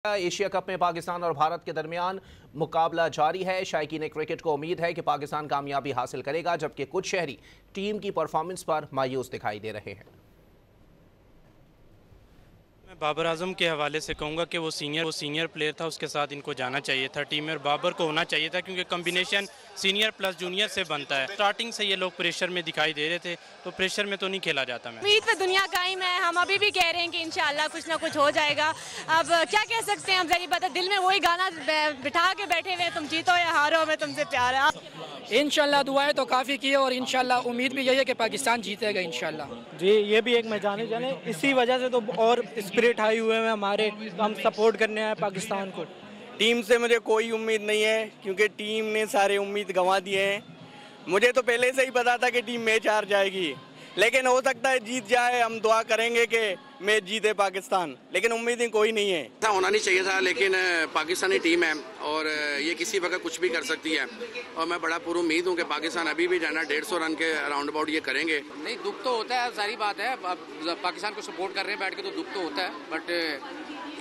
Asia cup में पाकिस्तान और भारत के दरमियान मुकाबला जारी है। शायकीन क्रिकेट को उम्मीद है कि पाकिस्तान कामयाबी हासिल करेगा, जबकि कुछ शहरी टीम की परफॉर्मेंस पर मायूस दिखाई दे रहे हैं। मैं बाबर आजम के हवाले से कहूँगा कि वो सीनियर प्लेयर था, उसके साथ इनको जाना चाहिए था टीम में, और बाबर को होना चाहिए था क्योंकि कॉम्बिनेशन सीनियर प्लस जूनियर से बनता है। स्टार्टिंग से ये लोग प्रेशर में दिखाई दे रहे थे, तो प्रेशर में तो नहीं खेला जाता। मैं उम्मीद पे दुनिया कायम है। हम अभी भी कह रहे हैं कि इंशाल्लाह कुछ ना कुछ हो जाएगा। अब क्या कह सकते हैं, हम जरी बात है, दिल में वही गाना बिठा के बैठे हुए, तुम जीतो या हारो हमें तुमसे प्यार है। इंशाल्लाह दुआएं तो काफ़ी की है और इंशाल्लाह उम्मीद भी यही है कि पाकिस्तान जीतेगा इंशाल्लाह। जी, ये भी एक मैं जाने इसी वजह से तो और स्पिरिट हाई हुए हैं हमारे, तो हम सपोर्ट करने आए पाकिस्तान को। टीम से मुझे कोई उम्मीद नहीं है क्योंकि टीम ने सारे उम्मीद गंवा दिए हैं। मुझे तो पहले से ही पता था कि टीम मैच हार जाएगी, लेकिन हो सकता है जीत जाए। हम दुआ करेंगे कि मैच जीते पाकिस्तान, लेकिन उम्मीद ही कोई नहीं है। ऐसा होना नहीं चाहिए था, लेकिन पाकिस्तानी टीम है और ये किसी वक्त कुछ भी कर सकती है। और मैं बड़ा पूरी उम्मीद हूँ कि पाकिस्तान अभी भी जाना 150 रन के राउंड अबाउट ये करेंगे। नहीं, दुख तो होता है, सारी बात है। पाकिस्तान को सपोर्ट कर रहे हैं बैठ के, तो दुख तो होता है, बट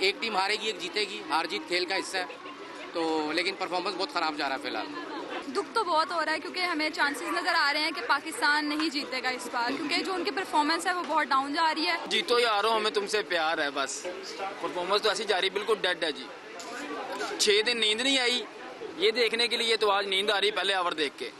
एक टीम हारेगी एक जीतेगी, हार जीत खेल का हिस्सा है। तो लेकिन परफॉर्मेंस बहुत ख़राब जा रहा है फिलहाल। दुख तो बहुत हो रहा है क्योंकि हमें चांसेस नज़र आ रहे हैं कि पाकिस्तान नहीं जीतेगा इस बार, क्योंकि जो उनकी परफॉर्मेंस है वो बहुत डाउन जा रही है। जीतो या हारो हमें तुमसे प्यार है बस। परफॉर्मेंस तो ऐसी जा रही, बिल्कुल डेड है जी। 6 दिन नींद नहीं आई, ये देखने के लिए तो आज नींद आ रही पहले ओवर देख के।